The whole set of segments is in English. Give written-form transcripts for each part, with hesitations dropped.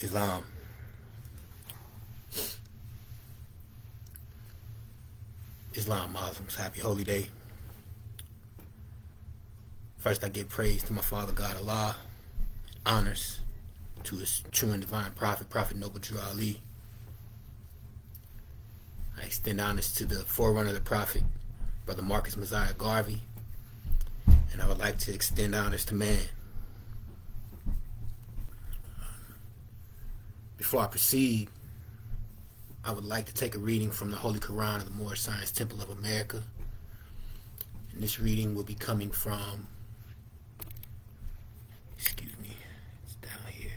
Islam. Islam Muslims, happy holy day. First, I give praise to my Father God Allah, honors to His true and divine prophet, Prophet Noble Drew Ali. I extend honors to the forerunner of the prophet, Brother Marcus Messiah Garvey, and I would like to extend honors to man. Before I proceed, I would like to take a reading from the Holy Quran of the Moorish Science Temple of America. And this reading will be coming from, excuse me, it's down here.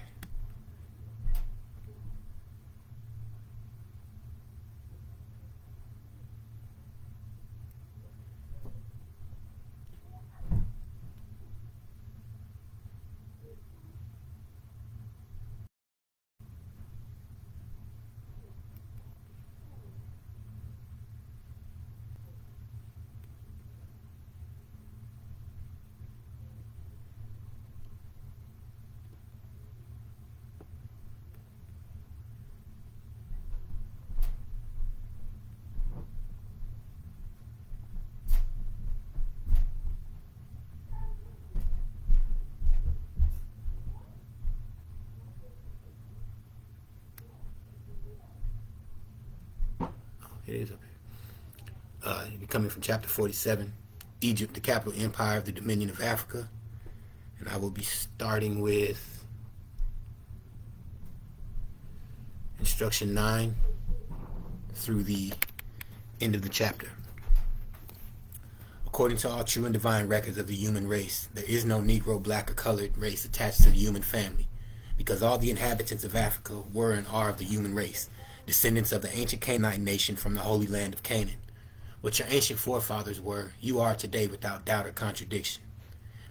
It is up here. It'll be coming from chapter 47, Egypt, the capital empire of the Dominion of Africa. And I will be starting with instruction 9 through the end of the chapter. According to all true and divine records of the human race, there is no Negro, black, or colored race attached to the human family, because all the inhabitants of Africa were and are of the human race, descendants of the ancient Canaanite nation from the holy land of Canaan. What your ancient forefathers were, you are today without doubt or contradiction.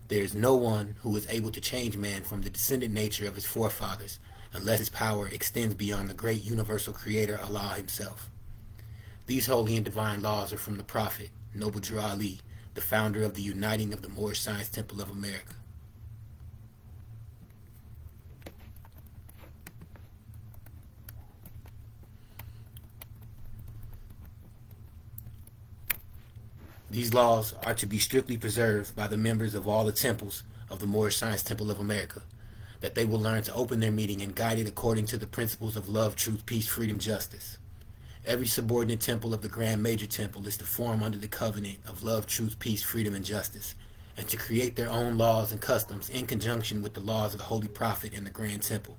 There is no one who is able to change man from the descendant nature of his forefathers, unless his power extends beyond the great universal creator Allah himself. These holy and divine laws are from the Prophet, Noble Drew Ali, the founder of the Uniting of the Moorish Science Temple of America. These laws are to be strictly preserved by the members of all the temples of the Moorish Science Temple of America, that they will learn to open their meeting and guide it according to the principles of love, truth, peace, freedom, justice. Every subordinate temple of the Grand Major Temple is to form under the covenant of love, truth, peace, freedom, and justice, and to create their own laws and customs in conjunction with the laws of the Holy Prophet and the Grand Temple.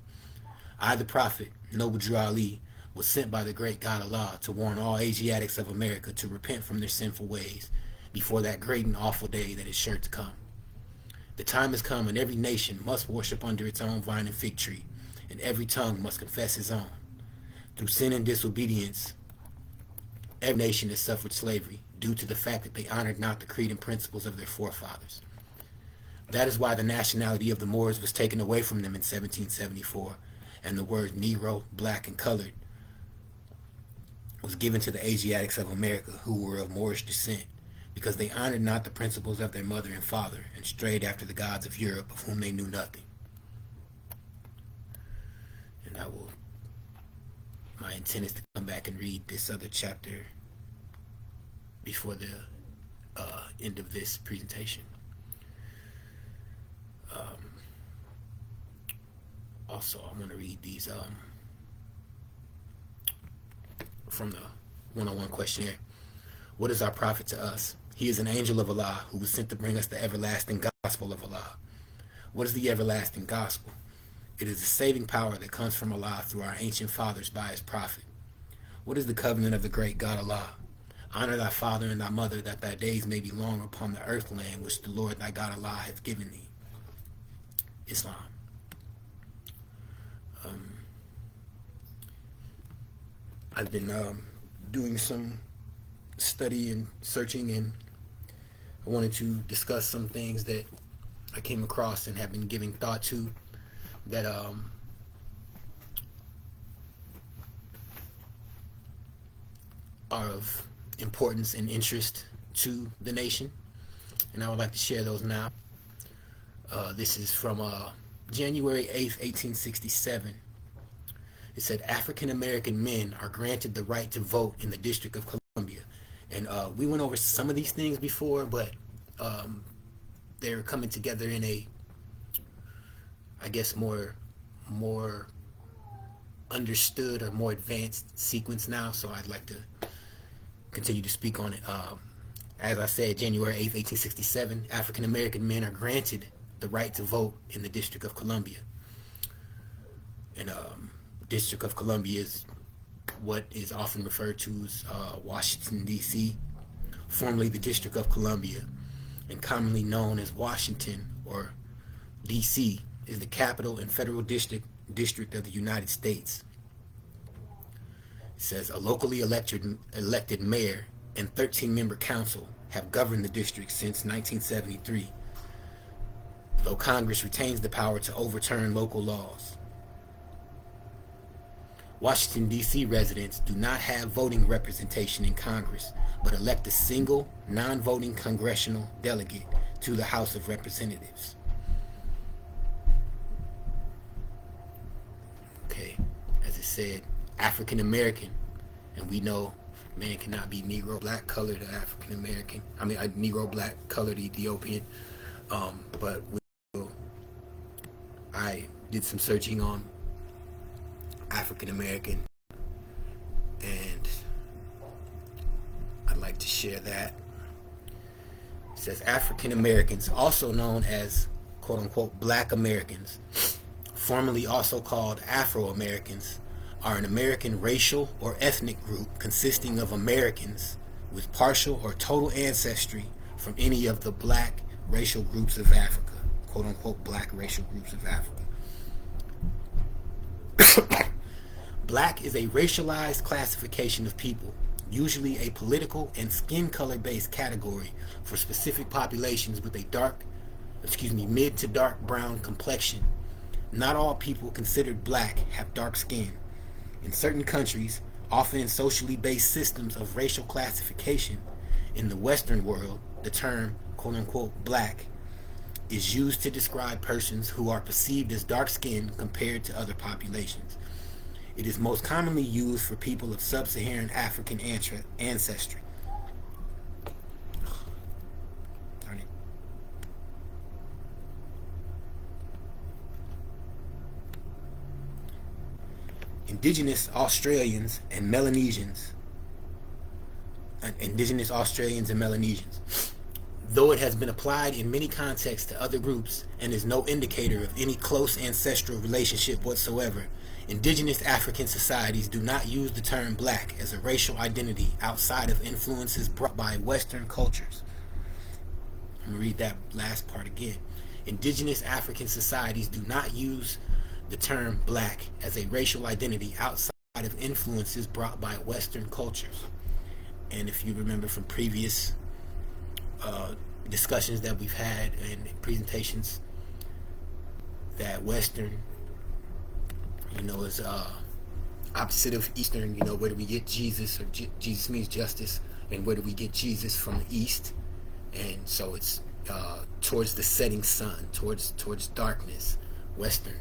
I, the Prophet, Noble Drew Ali, was sent by the great God Allah to warn all Asiatics of America to repent from their sinful ways before that great and awful day that is sure to come. The time has come, and every nation must worship under its own vine and fig tree, and every tongue must confess his own. Through sin and disobedience, every nation has suffered slavery due to the fact that they honored not the creed and principles of their forefathers. That is why the nationality of the Moors was taken away from them in 1774, and the word Negro, black, and colored was given to the Asiatics of America who were of Moorish descent, because they honored not the principles of their mother and father and strayed after the gods of Europe, of whom they knew nothing. And my intent is to come back and read this other chapter before the end of this presentation. Also, I'm going to read these from the one-on-one questionnaire. What is our prophet to us? He is an angel of Allah who was sent to bring us the everlasting gospel of Allah. What is the everlasting gospel? It is the saving power that comes from Allah through our ancient fathers by his prophet. What is the covenant of the great God Allah? Honor thy father and thy mother, that thy days may be long upon the earth land which the Lord thy God Allah hath given thee. Islam. I've been doing some study and searching, and I wanted to discuss some things that I came across and have been giving thought to that are of importance and interest to the nation, and I would like to share those now. This is from January 8th, 1867, It said African American men are granted the right to vote in the District of Columbia. And we went over some of these things before, but um, they're coming together in a, I guess, more understood or more advanced sequence now. So I'd like to continue to speak on it. As I said, January 8th, 1867, African American men are granted the right to vote in the District of Columbia. And District of Columbia is what is often referred to as Washington, D.C., formerly the District of Columbia, and commonly known as Washington or D.C., is the capital and federal district of the United States. It says a locally elected mayor and 13-member council have governed the district since 1973, though Congress retains the power to overturn local laws. Washington, D.C. residents do not have voting representation in Congress, but elect a single, non-voting congressional delegate to the House of Representatives. Okay, as it said, African American, and we know man cannot be Negro, black, colored, or African American. I mean, Negro, black, colored, Ethiopian. But I did some searching on African American, and I'd like to share that. It says African Americans, also known as quote unquote Black Americans, formerly also called Afro Americans, are an American racial or ethnic group consisting of Americans with partial or total ancestry from any of the black racial groups of Africa, quote unquote black racial groups of Africa. Black is a racialized classification of people, usually a political and skin color based category for specific populations with a mid to dark brown complexion. Not all people considered black have dark skin. In certain countries, often in socially based systems of racial classification, in the Western world, the term quote unquote black is used to describe persons who are perceived as dark skinned compared to other populations. It is most commonly used for people of sub-Saharan African ancestry. Darn it. Indigenous Australians and Melanesians. Though it has been applied in many contexts to other groups and is no indicator of any close ancestral relationship whatsoever, indigenous African societies do not use the term black as a racial identity outside of influences brought by Western cultures. I'm going to read that last part again. Indigenous African societies do not use the term black as a racial identity outside of influences brought by Western cultures. And if you remember from previous discussions that we've had and presentations, that Western, is opposite of Eastern. Where do we get Jesus? Or Jesus means justice. And where do we get Jesus? From the East. And so it's towards the setting sun, towards darkness, Western.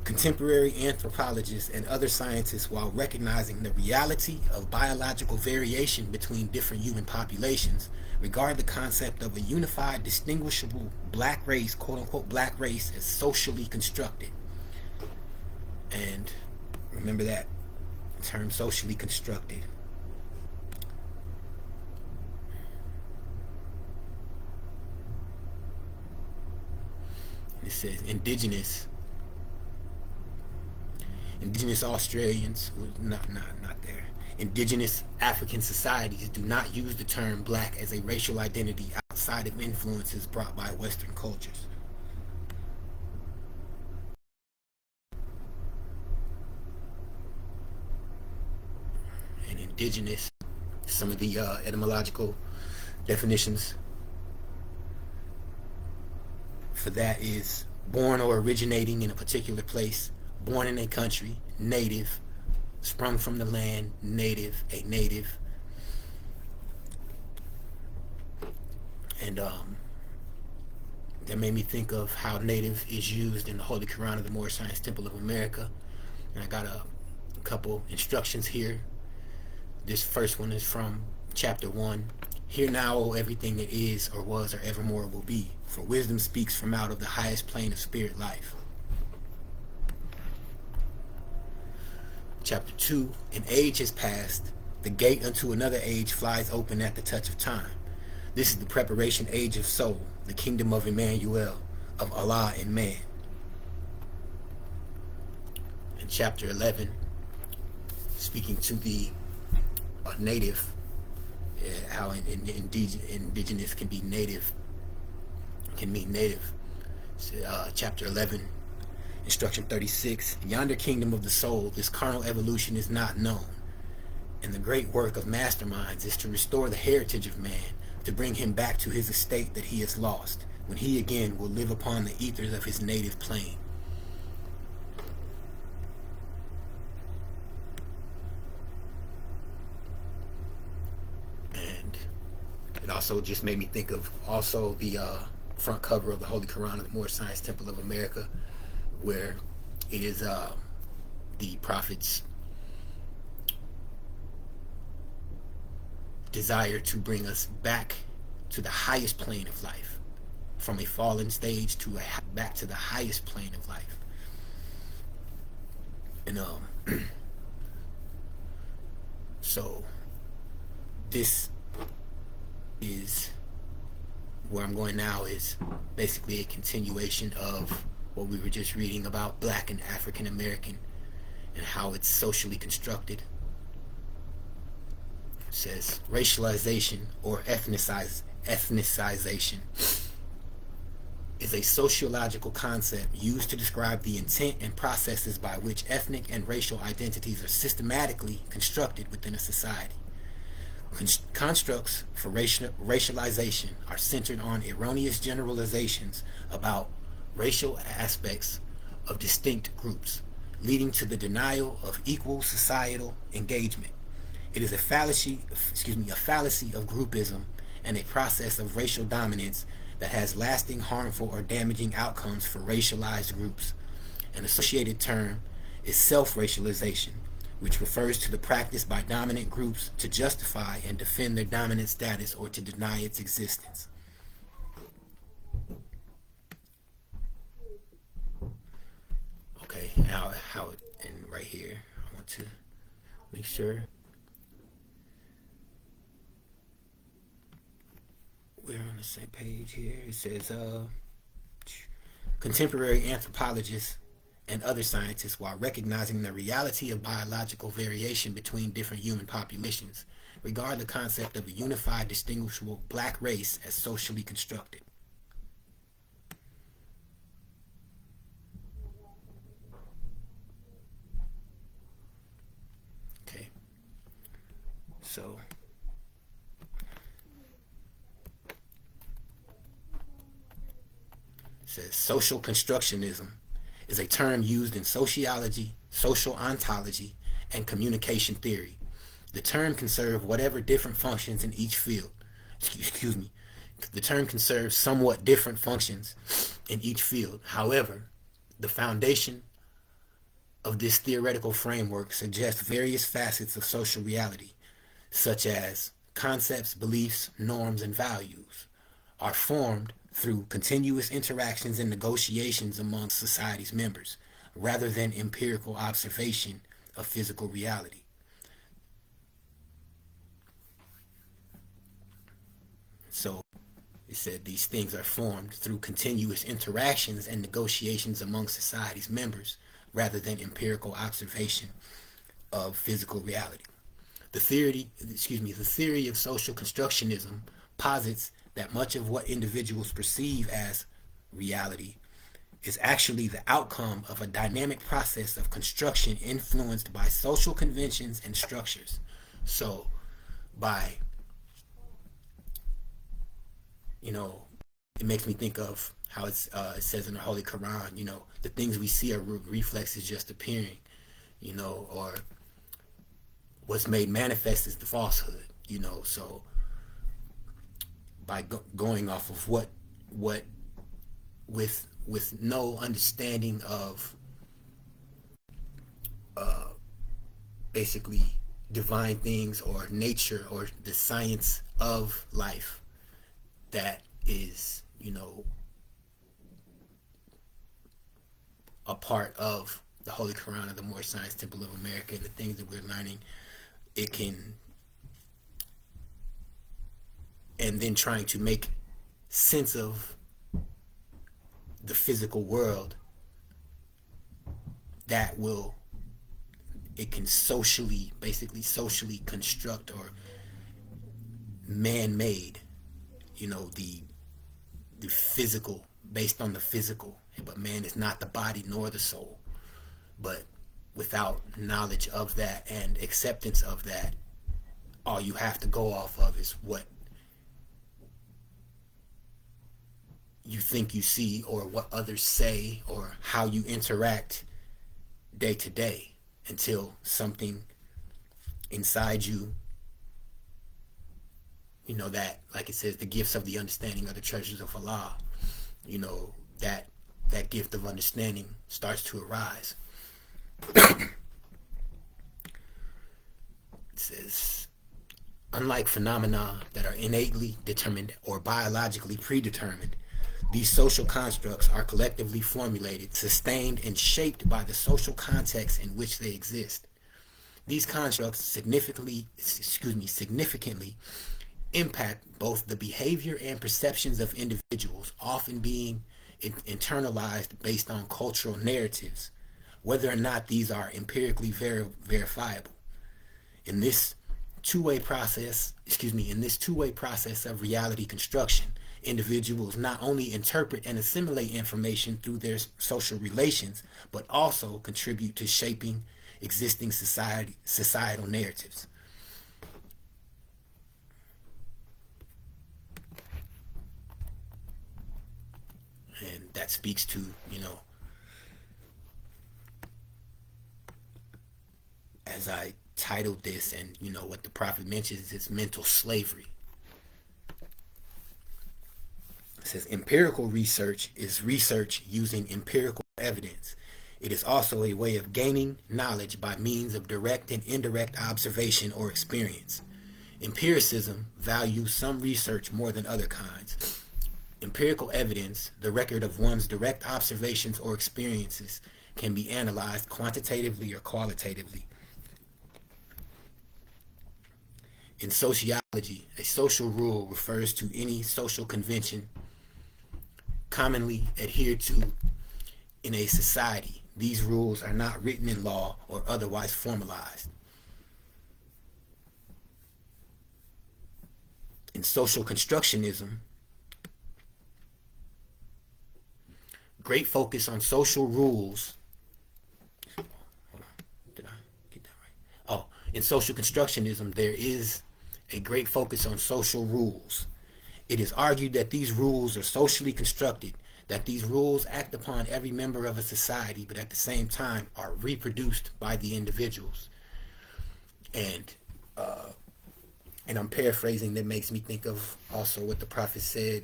Contemporary anthropologists and other scientists, while recognizing the reality of biological variation between different human populations, regard the concept of a unified, distinguishable black race, quote unquote black race, as socially constructed. And remember that term, socially constructed. It says indigenous Australians, not there. Indigenous African societies do not use the term black as a racial identity outside of influences brought by Western cultures. And indigenous, some of the etymological definitions for that is born or originating in a particular place, born in a country, native, sprung from the land, native, a native. And that made me think of how native is used in the Holy Quran of the Moorish Science Temple of America. And I got a couple instructions here. This first one is from chapter 1. Hear now, O everything that is, or was, or evermore will be, for wisdom speaks from out of the highest plane of spirit life. Chapter 2. An age has passed, the gate unto another age flies open at the touch of time. This is the preparation age of soul, the kingdom of Emmanuel, of Allah and man. In chapter 11, speaking to the native, how indigenous can be native, can mean native. Chapter 11, instruction 36, yonder kingdom of the soul, this carnal evolution is not known. And the great work of masterminds is to restore the heritage of man, to bring him back to his estate that he has lost, when he again will live upon the ethers of his native plane. And it also just made me think of also the front cover of the Holy Quran of the Moorish Science Temple of America, where it is the Prophet's desire to bring us back to the highest plane of life, from a fallen stage to back to the highest plane of life. And so this is where I'm going now, is basically a continuation of what we were just reading about Black and African American and how it's socially constructed. Says racialization or ethnicization is a sociological concept used to describe the intent and processes by which ethnic and racial identities are systematically constructed within a society. Constructs for racialization are centered on erroneous generalizations about racial aspects of distinct groups, leading to the denial of equal societal engagement. It is a fallacy of groupism and a process of racial dominance that has lasting harmful or damaging outcomes for racialized groups. An associated term is self-racialization, which refers to the practice by dominant groups to justify and defend their dominant status or to deny its existence. Okay, now and right here, I want to make sure we're on the same page here. It says, contemporary anthropologists and other scientists, while recognizing the reality of biological variation between different human populations, regard the concept of a unified, distinguishable black race as socially constructed. Okay. So says social constructionism is a term used in sociology, social ontology, and communication theory. The term can serve whatever different functions in each field. Excuse me. The term can serve somewhat different functions in each field. However, the foundation of this theoretical framework suggests various facets of social reality, such as concepts, beliefs, norms, and values, are formed through continuous interactions and negotiations among society's members, rather than empirical observation of physical reality. So it said these things are formed through continuous interactions and negotiations among society's members, rather than empirical observation of physical reality. The theory of social constructionism posits that much of what individuals perceive as reality is actually the outcome of a dynamic process of construction influenced by social conventions and structures. So, it makes me think of how it says in the Holy Quran, the things we see are reflexes just appearing, or what's made manifest is the falsehood, so by going off of what with no understanding of basically divine things or nature or the science of life that is, a part of the Holy Quran of the Moorish Science Temple of America, and the things that we're learning, it can, and then trying to make sense of the physical world, that will, it can basically socially construct or man-made, the physical, based on the physical. But man is not the body nor the soul. But without knowledge of that and acceptance of that, all you have to go off of is what you think you see, or what others say, or how you interact day to day, until something inside you, that, like it says, the gifts of the understanding are the treasures of Allah, that gift of understanding starts to arise. It says, unlike phenomena that are innately determined or biologically predetermined, these social constructs are collectively formulated, sustained, and shaped by the social context in which they exist. These constructs significantly impact both the behavior and perceptions of individuals, often being internalized based on cultural narratives, whether or not these are empirically verifiable. In this two-way process of reality construction, individuals not only interpret and assimilate information through their social relations, but also contribute to shaping existing societal narratives. And that speaks to, as I titled this, and what the Prophet mentions is mental slavery. It says empirical research is research using empirical evidence. It is also a way of gaining knowledge by means of direct and indirect observation or experience. Empiricism values some research more than other kinds. Empirical evidence, the record of one's direct observations or experiences, can be analyzed quantitatively or qualitatively. In sociology, a social rule refers to any social convention commonly adhered to in a society. These rules are not written in law or otherwise formalized. In social constructionism, great focus on social rules. Did I get that right? Oh, in social constructionism, there is a great focus on social rules. It is argued that these rules are socially constructed, that these rules act upon every member of a society, but at the same time are reproduced by the individuals. And I'm paraphrasing, that makes me think of also what the Prophet said,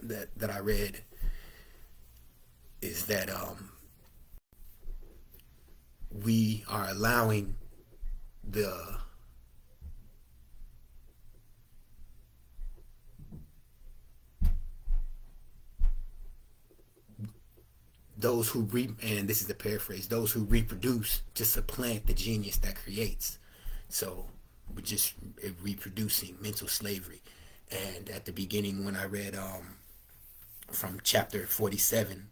that I read, is that we are allowing and this is the paraphrase, those who reproduce to supplant the genius that creates. So we're just reproducing mental slavery. And at the beginning, when I read from chapter 47,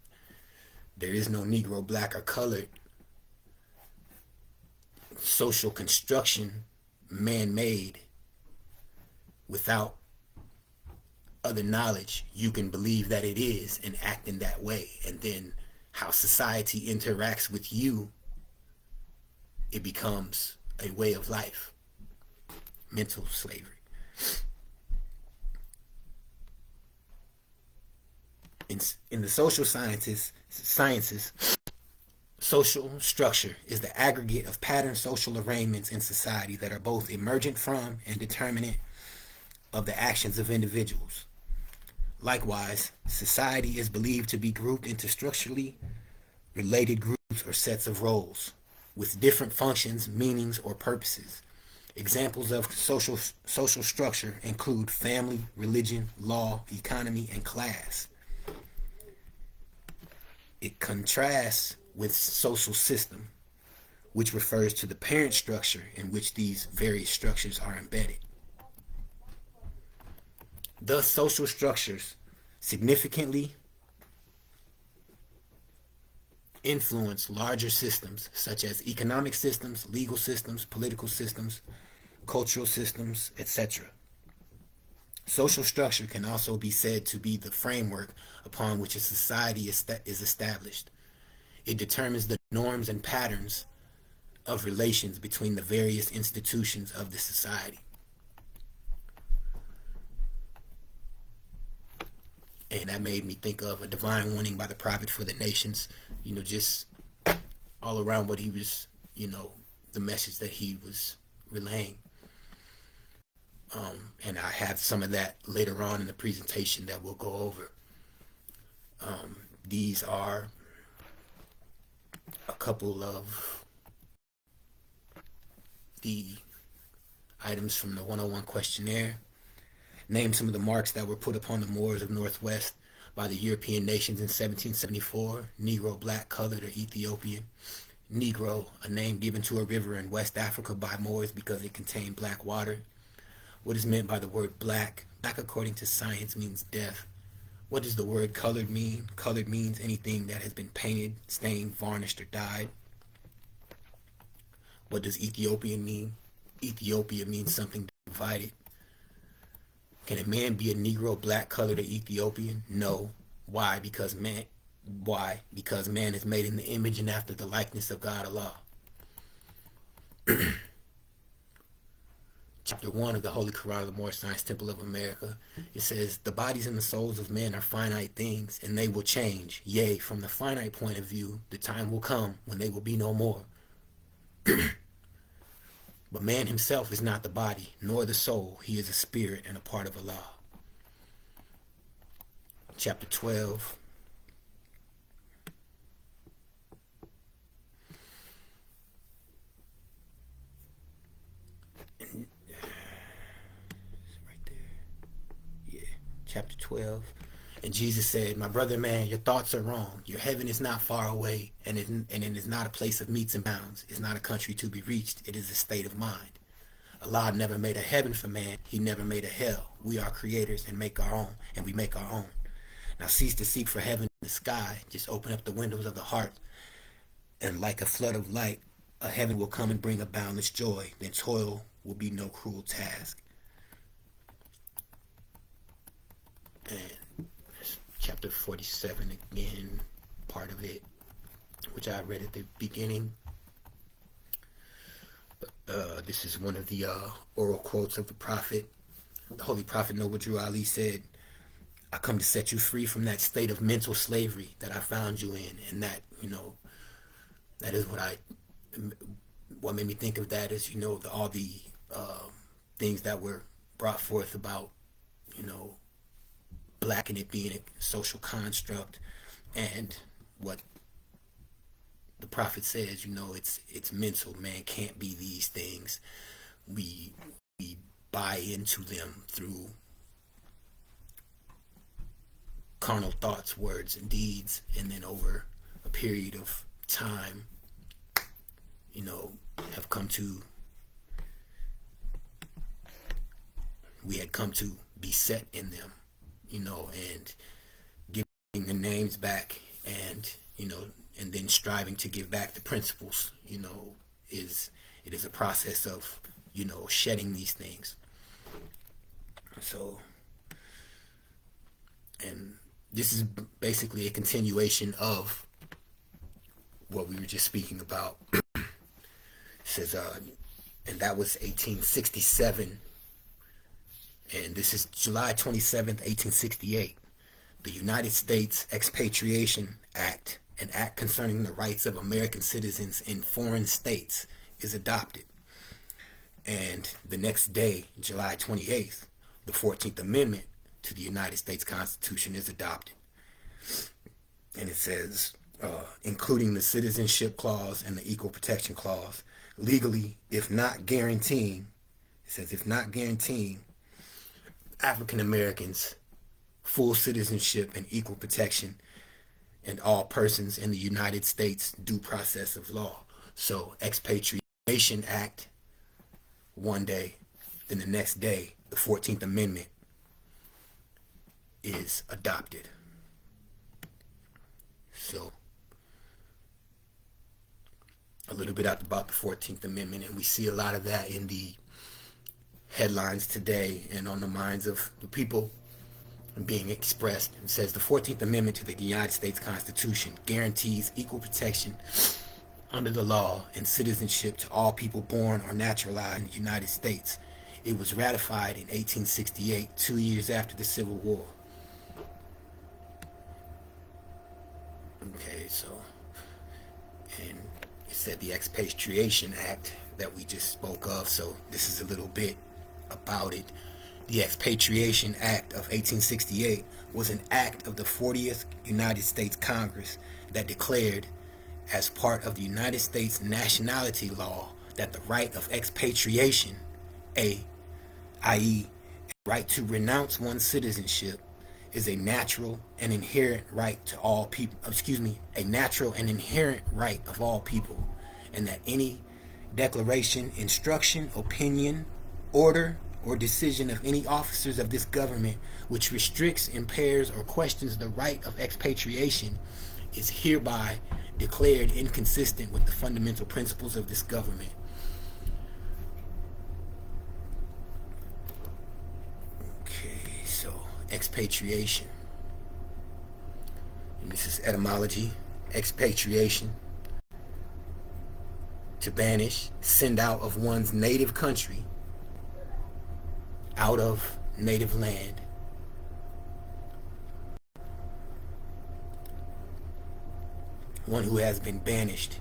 there is no Negro, black, or colored. Social construction, man-made, without other knowledge, you can believe that it is and act in that way. And then how society interacts with you, it becomes a way of life. Mental slavery. In the social sciences, social structure is the aggregate of patterned social arrangements in society that are both emergent from and determinant of the actions of individuals. Likewise, society is believed to be grouped into structurally related groups or sets of roles with different functions, meanings, or purposes. Examples of social structure include family, religion, law, economy, and class. It contrasts with social system, which refers to the parent structure in which these various structures are embedded. Thus, social structures significantly influence larger systems such as economic systems, legal systems, political systems, cultural systems, etc. Social structure can also be said to be the framework upon which a society is established. It determines the norms and patterns of relations between the various institutions of the society. And that made me think of a divine warning by the prophet for the nations, just all around what he was, the message that he was relaying. And I have some of that later on in the presentation that we'll go over. These are a couple of the items from the 101 questionnaire. Name some of the marks that were put upon the Moors of Northwest by the European nations in 1774. Negro, black, colored, or Ethiopian. Negro, a name given to a river in West Africa by Moors because it contained black water. What is meant by the word black? Black, according to science, means deaf. What does the word colored mean? Colored means anything that has been painted, stained, varnished, or dyed. What does Ethiopian mean? Ethiopia means something divided. Can a man be a Negro, black, colored, or Ethiopian? No. Why? Because man is made in the image and after the likeness of God Allah. Chapter 1 of the Holy Quran of the Moorish Science Temple of America. It says, the bodies and the souls of men are finite things, and they will change. Yea, from the finite point of view, the time will come when they will be no more. But man himself is not the body, nor the soul. He is a spirit and a part of Allah. Chapter 12. Right there. Yeah. Chapter 12. And Jesus said, my brother man, your thoughts are wrong. Your heaven is not far away, and it is not a place of metes and bounds. It's not a country to be reached. It is a state of mind. Allah never made a heaven for man. He never made a hell. We are creators and make our own, and we make our own. Now cease to seek for heaven in the sky. Just open up the windows of the heart, and like a flood of light, a heaven will come and bring a boundless joy. Then toil will be no cruel task. And chapter 47 again, part of it, which I read at the beginning. This is one of the oral quotes of the Prophet. The Holy Prophet Noble Drew Ali said, I come to set you free from that state of mental slavery that I found you in. And that, that is what made me think of that is, all the things that were brought forth about, black and it being a social construct, and what the prophet says, it's mental. Man can't be these things. We buy into them through carnal thoughts, words, and deeds, and then over a period of time, we had come to be set in them, and giving the names back, and and then striving to give back the principles, it is a process of, shedding these things. So, and this is basically a continuation of what we were just speaking about. It says, and that was 1867. And this is July 27th, 1868. The United States Expatriation Act, an act concerning the rights of American citizens in foreign states, is adopted. And the next day, July 28th, the 14th Amendment to the United States Constitution is adopted. And it says, including the Citizenship Clause and the Equal Protection Clause, legally, if not guaranteeing, it says, if not guaranteeing African Americans full citizenship and equal protection and all persons in the United States due process of law. So Expatriation Act one day, then the next day, the 14th Amendment is adopted. So a little bit about the 14th Amendment, and we see a lot of that in the headlines today and on the minds of the people being expressed. It says the 14th Amendment to the United States Constitution guarantees equal protection under the law and citizenship to all people born or naturalized in the United States. It was ratified in 1868, 2 years after the Civil War. Okay, so, and it said the Expatriation Act that we just spoke of, so this is a little bit about it. The Expatriation Act of 1868 was an act of the 40th United States Congress that declared, as part of the United States nationality law, that the right of expatriation, i.e., a right to renounce one's citizenship, is a natural and inherent right to all people, a natural and inherent right of all people, and that any declaration, instruction, opinion, order, or decision of any officers of this government which restricts, impairs, or questions the right of expatriation is hereby declared inconsistent with the fundamental principles of this government. Okay, so expatriation. And this is etymology. Expatriation. To banish, send out of one's native country, out of native land. One who has been banished,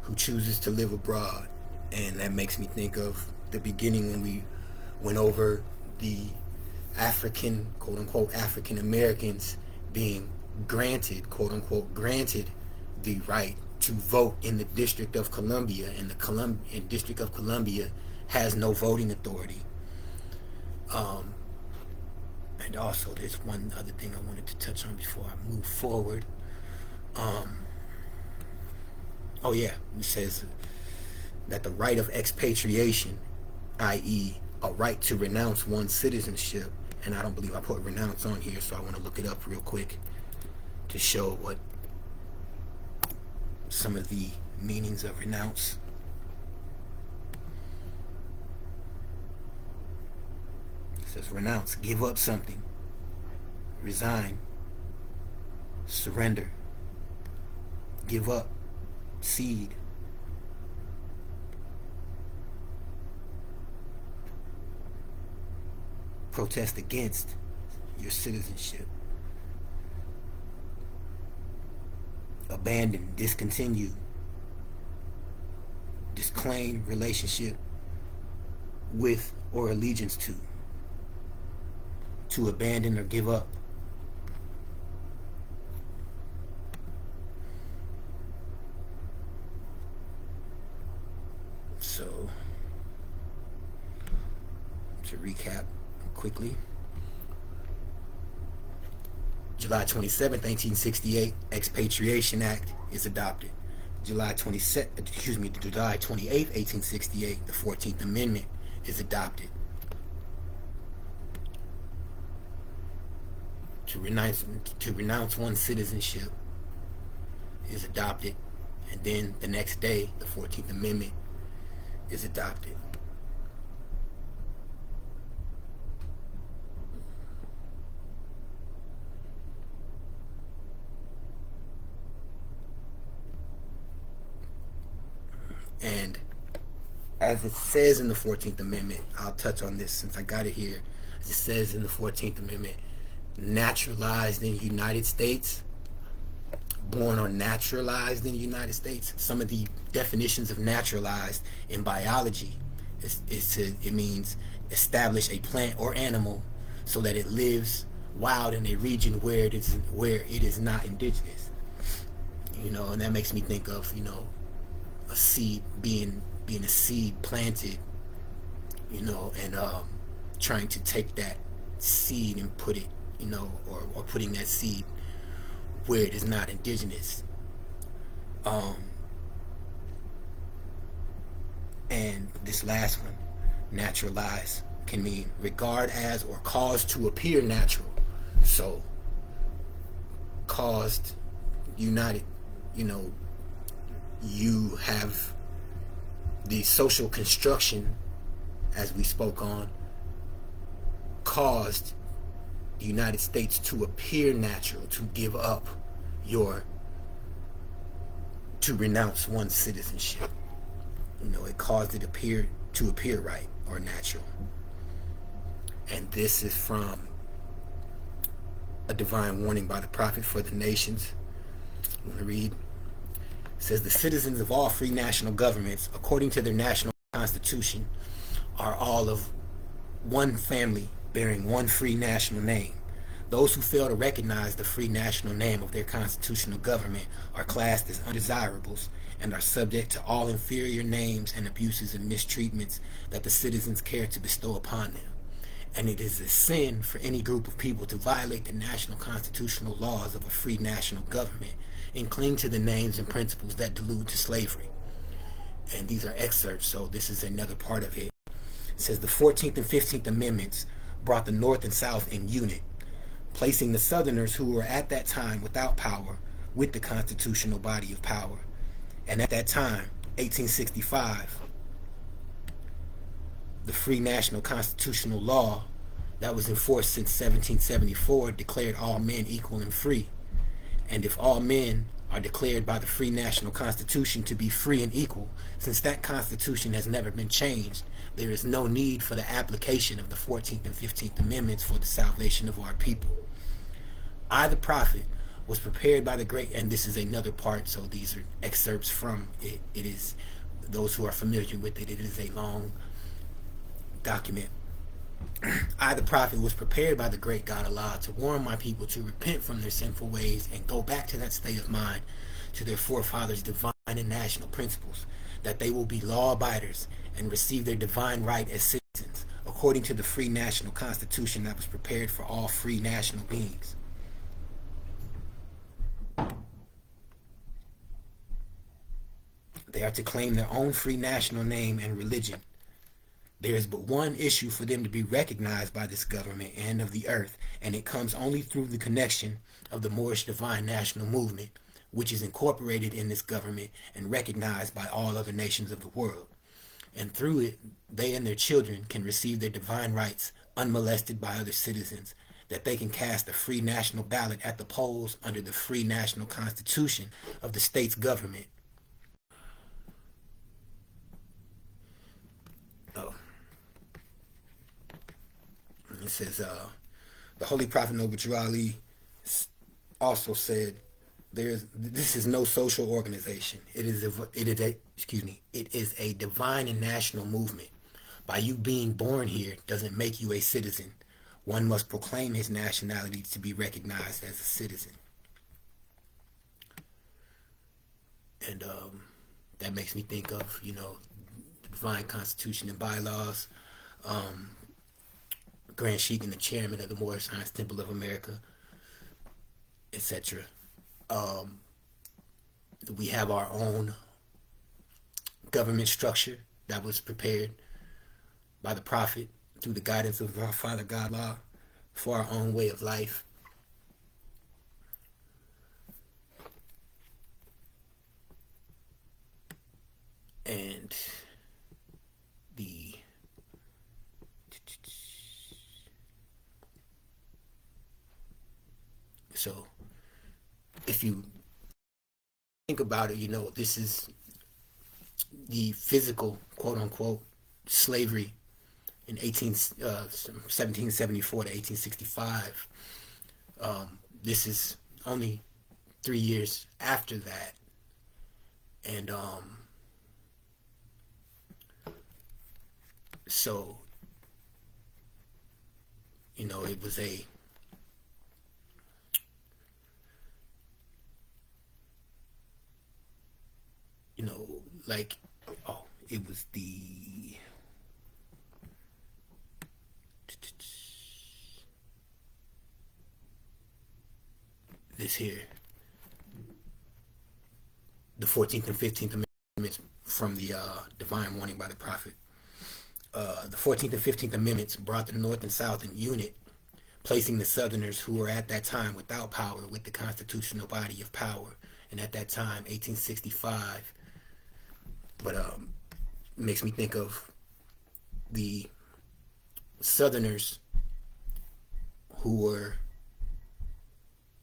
who chooses to live abroad. And that makes me think of the beginning when we went over the African, quote unquote, African Americans being granted, quote unquote, granted the right to vote in the District of Columbia, and the District of Columbia has no voting authority. And also, there's one other thing I wanted to touch on before I move forward. Oh yeah, it says that the right of expatriation, i.e., a right to renounce one's citizenship, and I don't believe I put renounce on here, so I want to look it up real quick to show what some of the meanings of renounce. It says renounce, give up something, resign, surrender, give up, cede, protest against your citizenship, abandon, discontinue, disclaim relationship with or allegiance to abandon or give up. So, to recap quickly, July 27th, 1868, Expatriation Act is adopted. July 28th, 1868, the 14th Amendment is adopted. To renounce one's citizenship is adopted, and then the next day, the 14th Amendment is adopted. And as it says in the 14th Amendment, I'll touch on this since I got it here. As it says in the 14th Amendment, naturalized in the United States, born or naturalized in the United States. Some of the definitions of naturalized in biology it means establish a plant or animal so that it lives wild in a region where it is not indigenous. And that makes me think of a seed being a seed planted, and trying to take that seed and put it, or putting that seed where it is not indigenous. Um, and this last one, naturalize, can mean regard as or cause to appear natural. So, caused, united, you have the social construction, as we spoke on, caused the United States to appear natural, to give up to renounce one's citizenship. It caused it to appear right or natural. And this is from a divine warning by the prophet for the nations. I'm going to read. It says, the citizens of all free national governments, according to their national constitution, are all of one family bearing one free national name. Those who fail to recognize the free national name of their constitutional government are classed as undesirables and are subject to all inferior names and abuses and mistreatments that the citizens care to bestow upon them. And it is a sin for any group of people to violate the national constitutional laws of a free national government and cling to the names and principles that delude to slavery. And these are excerpts, so this is another part of it. It says the 14th and 15th Amendments brought the North and South in unit, placing the Southerners who were at that time without power with the constitutional body of power. And at that time, 1865, the free national constitutional law that was enforced since 1774 declared all men equal and free. And if all men are declared by the free national constitution to be free and equal, since that constitution has never been changed, there is no need for the application of the 14th and 15th Amendments for the salvation of our people. I, the prophet, was prepared by the great, and this is another part, so these are excerpts from it. It is, those who are familiar with it, it is a long document. I, the prophet, was prepared by the great God Allah to warn my people to repent from their sinful ways and go back to that state of mind, to their forefathers' divine and national principles, that they will be law-abiders and receive their divine right as citizens, according to the free national constitution that was prepared for all free national beings. They are to claim their own free national name and religion. There is but one issue for them to be recognized by this government and of the earth, and it comes only through the connection of the Moorish Divine National Movement, which is incorporated in this government and recognized by all other nations of the world. And through it, they and their children can receive their divine rights unmolested by other citizens, that they can cast a free national ballot at the polls under the free national constitution of the state's government. It says, the Holy Prophet Noble Drew Ali also said, this is no social organization. It is a divine and national movement. By you being born here doesn't make you a citizen. One must proclaim his nationality to be recognized as a citizen. And that makes me think of, the divine constitution and bylaws. Grand Sheik and the chairman of the Moorish Science Temple of America, etc. We have our own government structure that was prepared by the Prophet through the guidance of our Father God Allah for our own way of life. And so if you think about it, this is the physical, quote unquote, slavery in 1774 to 1865. This is only 3 years after that. And so It was a you know like oh it was this here, the 14th and 15th Amendments from the Divine Warning by the Prophet. The 14th and 15th Amendments brought the North and South in unit, placing the Southerners who were at that time without power with the constitutional body of power. And at that time, 1865, but makes me think of the Southerners who were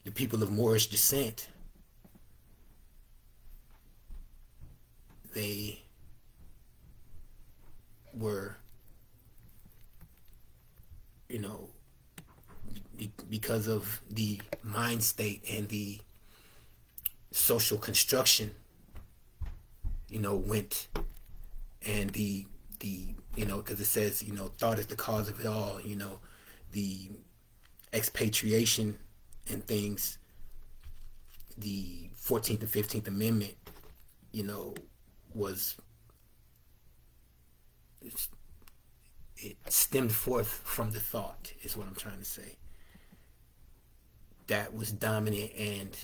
the people of Moorish descent. They were, because of the mind state and the social construction, went and because it says, thought is the cause of it all, the expatriation and things, the 14th and 15th Amendment, was, it stemmed forth from the thought, is what I'm trying to say. That was dominant, and,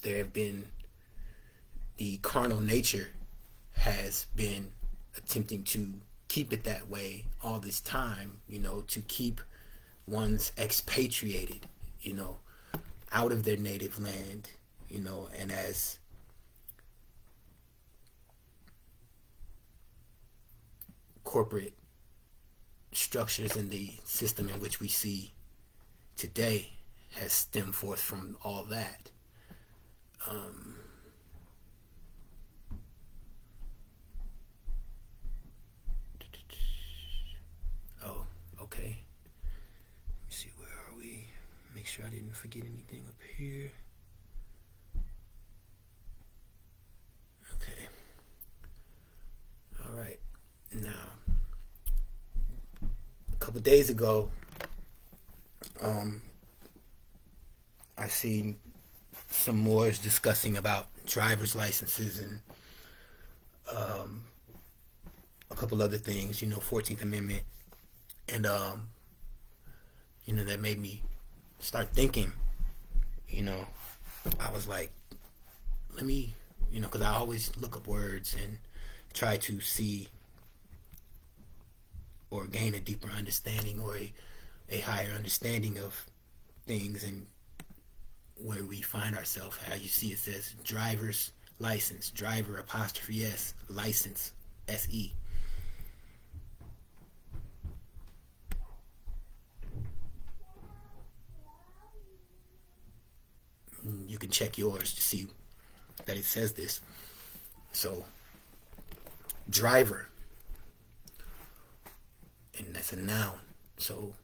there have been, the carnal nature has been attempting to keep it that way all this time, to keep ones expatriated, out of their native land, and as corporate structures in the system in which we see today has stemmed forth from all that. Oh, okay. Let me see, where are we? Make sure I didn't forget anything up here. Okay. All right. Now, a couple days ago, I seen some Moors discussing about driver's licenses and a couple other things, 14th Amendment. And, that made me start thinking, I was like, let me, because I always look up words and try to see or gain a deeper understanding or a higher understanding of things and where we find ourselves. How you see it says driver's license, driver apostrophe S, license, S-E. You can check yours to see that it says this. So, driver, and that's a noun. So,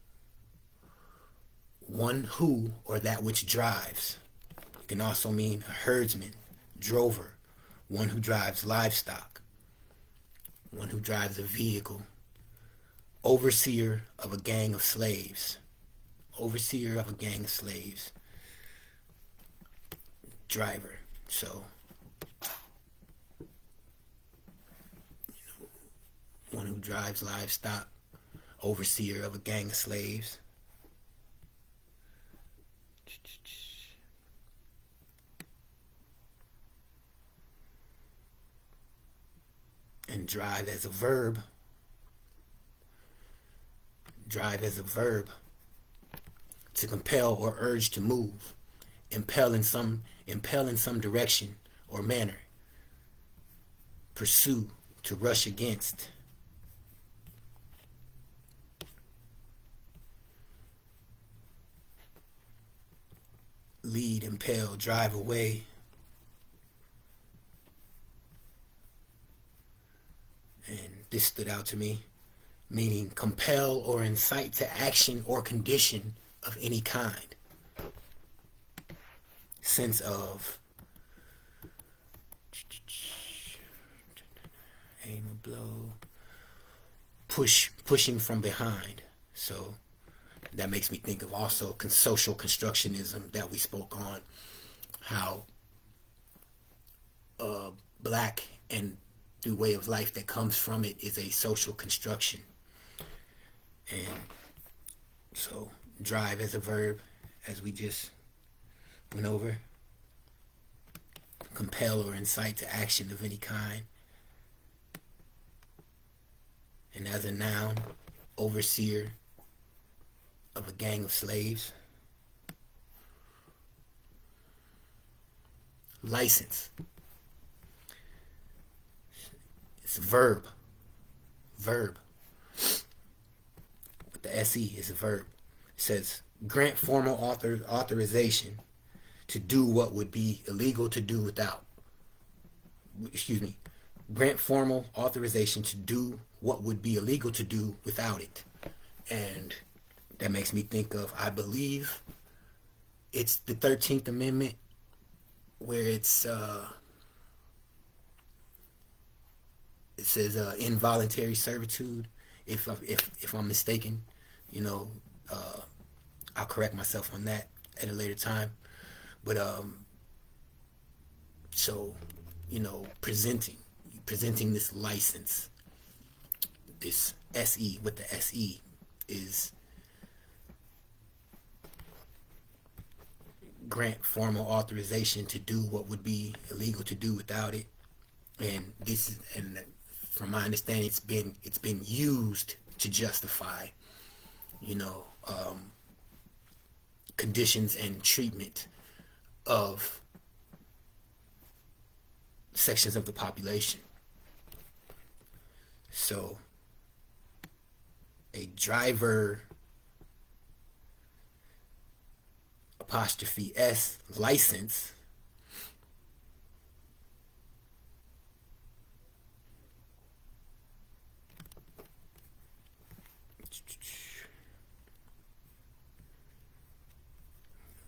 one who or that which drives. It can also mean a herdsman, drover, one who drives livestock, one who drives a vehicle, overseer of a gang of slaves, overseer of a gang of slaves, driver. So, one who drives livestock, overseer of a gang of slaves. And drive as a verb. Drive as a verb. To compel or urge to move. Impel in some direction or manner. Pursue, to rush against. Lead, impel, drive away. And this stood out to me, meaning compel or incite to action or condition of any kind. Sense of aim a blow, pushing from behind. So that makes me think of also social constructionism that we spoke on, how black and the way of life that comes from it is a social construction. And so drive as a verb, as we just went over, compel or incite to action of any kind. And as a noun, overseer of a gang of slaves. License. It's a verb. Verb. With the SE is a verb. It says, grant formal authorization to do what would be illegal to do without. Excuse me. Grant formal authorization to do what would be illegal to do without it. And that makes me think of, I believe, it's the 13th Amendment, where it says involuntary servitude. If I'm mistaken, I'll correct myself on that at a later time. But so presenting this license, this SE with the SE is grant formal authorization to do what would be illegal to do without it. And this is, and from my understanding, it's been used to justify, conditions and treatment of sections of the population. So a driver apostrophe S license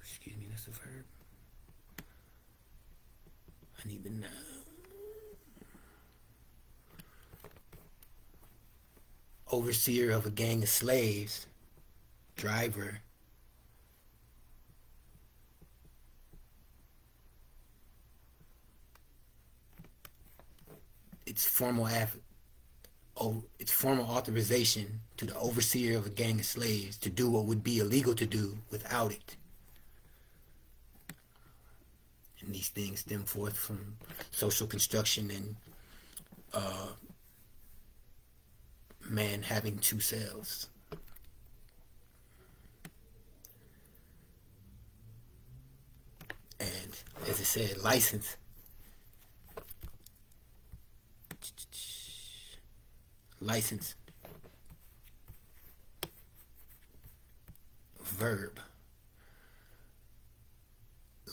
excuse me, that's a verb. I need the noun. Overseer of a gang of slaves, driver, it's formal authorization to the overseer of a gang of slaves to do what would be illegal to do without it. And these things stem forth from social construction and man having two selves. And as I said, license. License. Verb.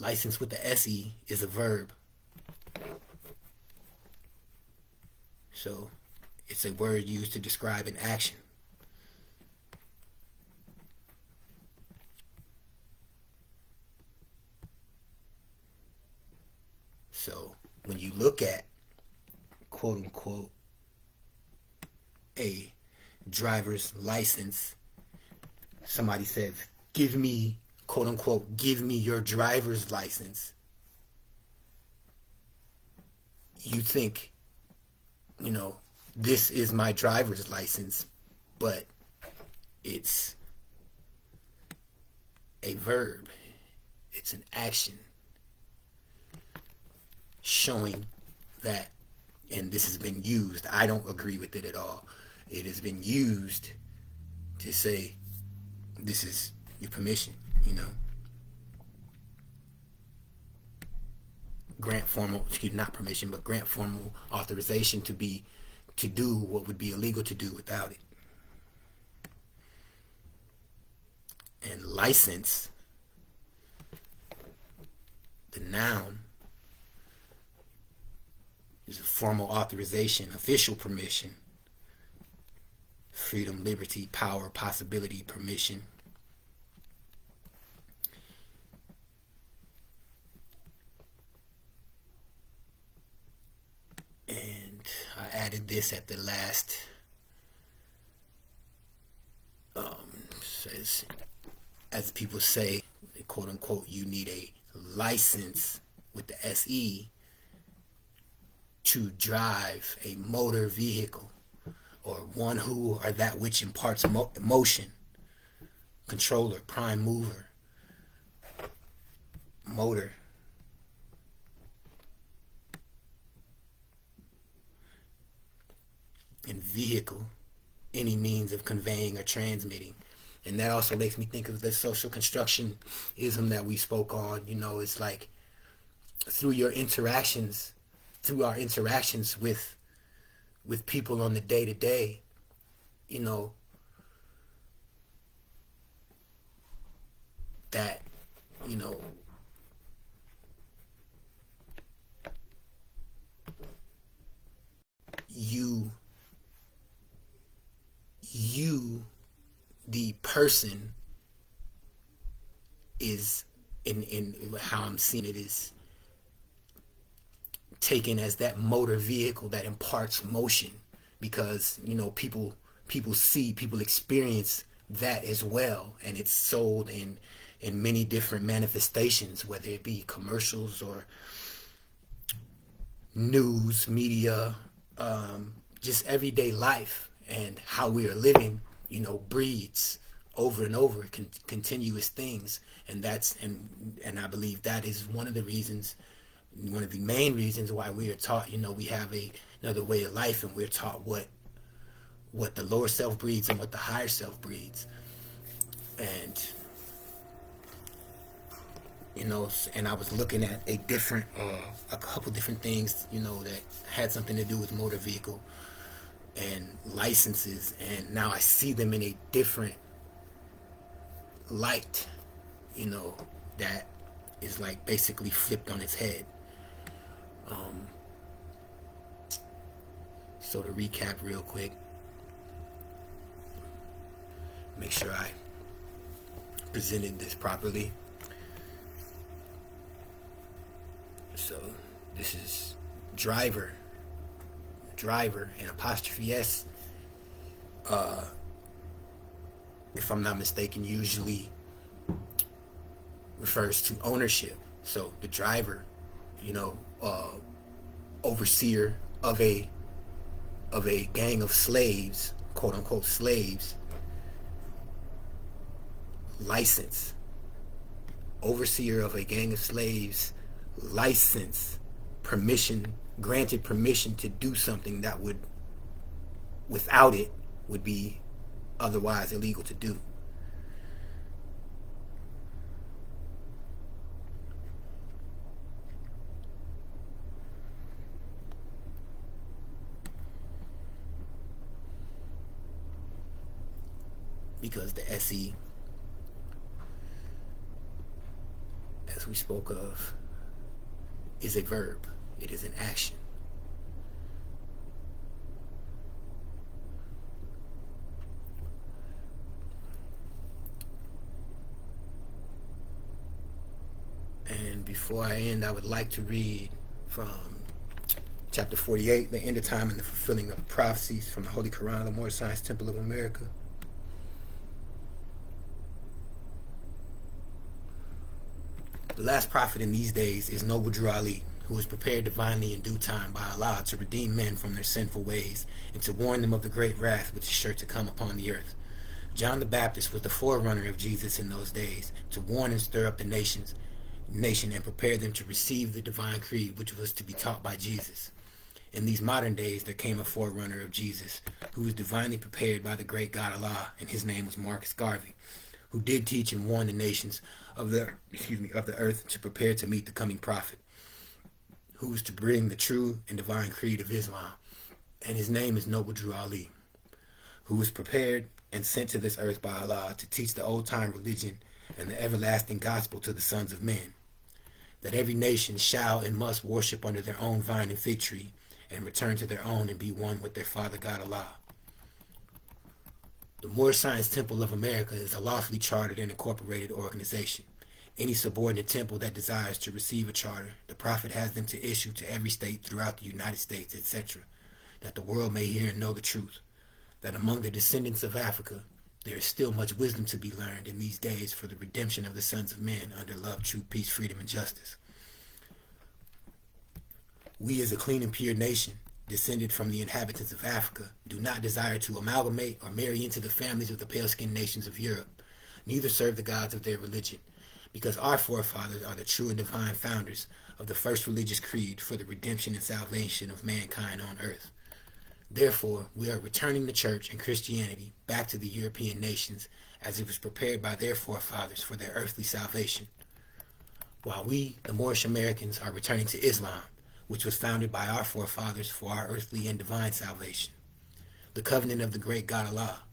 License with the SE is a verb. So it's a word used to describe an action. So when you look at, quote unquote, a driver's license, somebody says, give me, quote unquote, give me your driver's license. You think, this is my driver's license, but it's a verb. It's an action showing that, and this has been used, I don't agree with it at all. It has been used to say, this is your permission, grant formal, not permission, but grant formal authorization to do what would be illegal to do without it. And license, the noun, is a formal authorization, official permission, freedom, liberty, power, possibility, permission. And I added this at the last, because, as people say, quote unquote, you need a license with the SE to drive a motor vehicle, or one who or that which imparts motion, controller, prime mover, motor. And vehicle, any means of conveying or transmitting. And that also makes me think of the social constructionism that we spoke on. It's like through our interactions with people on the day to day, that, you the person is, in how I'm seeing it, is taken as that motor vehicle that imparts motion, because people experience that as well, and it's sold in many different manifestations, whether it be commercials or news media, just everyday life, and how we are living breeds over and over continuous things. And I believe that is one of the main reasons why we are taught, we have another way of life, and we're taught what the lower self breeds and what the higher self breeds. And and I was looking at a couple different things, that had something to do with motor vehicle and licenses, and now I see them in a different light, that is like basically flipped on its head. So to recap real quick, make sure I presented this properly. So this is driver, and apostrophe S, if I'm not mistaken, usually refers to ownership. So the driver, overseer of a gang of slaves, quote unquote slaves. License, overseer of a gang of slaves. License, permission, granted permission to do something that would, without it, would be otherwise illegal to do. Because the SE, as we spoke of, is a verb. It is an action. And before I end, I would like to read from chapter 48, the end of time and the fulfilling of prophecies, from the Holy Quran, the Moorish Science Temple of America. The last prophet in these days is Noble Drew Ali, who is prepared divinely in due time by Allah to redeem men from their sinful ways and to warn them of the great wrath which is sure to come upon the earth. John the Baptist was the forerunner of Jesus in those days, to warn and stir up the nation and prepare them to receive the divine creed which was to be taught by Jesus. In these modern days there came a forerunner of Jesus, who was divinely prepared by the great God Allah, and his name was Marcus Garvey, who did teach and warn the nations of the earth to prepare to meet the coming prophet, who was to bring the true and divine creed of Islam. And his name is Noble Drew Ali, who was prepared and sent to this earth by Allah to teach the old-time religion and the everlasting gospel to the sons of men, that every nation shall and must worship under their own vine and fig tree, and return to their own and be one with their Father God Allah. The Moorish Science Temple of America is a lawfully chartered and incorporated organization. Any subordinate temple that desires to receive a charter, the Prophet has them to issue to every state throughout the United States, etc., that the world may hear and know the truth, that among the descendants of Africa, There is still much wisdom to be learned in these days for the redemption of the sons of men under love, truth, peace, freedom, and justice. We as a clean and pure nation, descended from the inhabitants of Africa, do not desire to amalgamate or marry into the families of the pale-skinned nations of Europe, neither serve the gods of their religion, because our forefathers are the true and divine founders of the first religious creed for the redemption and salvation of mankind on earth. Therefore, we are returning the church and Christianity back to the European nations as it was prepared by their forefathers for their earthly salvation, while we, the Moorish Americans, are returning to Islam, which was founded by our forefathers for our earthly and divine salvation. The covenant of the great God Allah: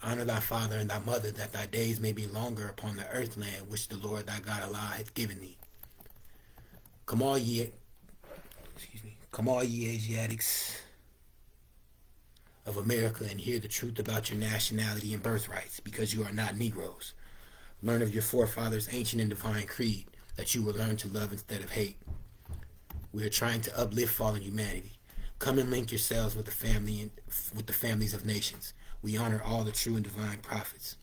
honor thy father and thy mother, that thy days may be longer upon the earth land which the Lord thy God Allah hath given thee. Come all ye Asiatics of America, and hear the truth about your nationality and birthrights, because you are not Negroes. Learn of your forefathers' ancient and divine creed, that you will learn to love instead of hate. We are trying to uplift fallen humanity. Come and link yourselves with the families of nations. We honor all the true and divine prophets.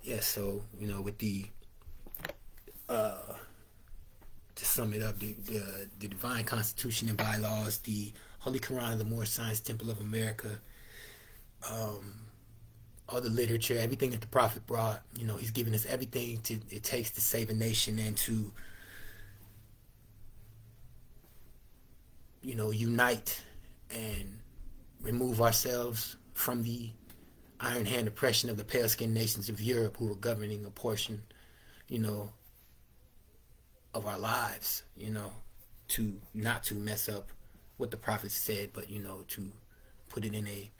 Yes, so with to sum it up, the divine constitution and bylaws, the Holy Quran of the Moorish Science Temple of America, all the literature, everything that the Prophet brought. He's given us everything it takes to save a nation and to, unite and remove ourselves from the iron hand oppression of the pale-skinned nations of Europe, who were governing a portion, of our lives, to not to mess up what the Prophet said, but, to put it in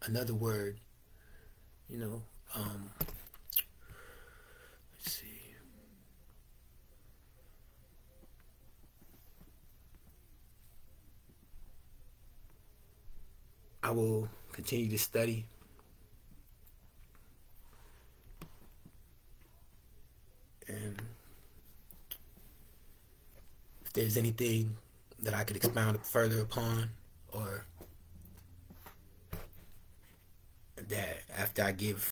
another word, let's see. I will continue to study, and if there's anything that I could expound further upon, or that after I give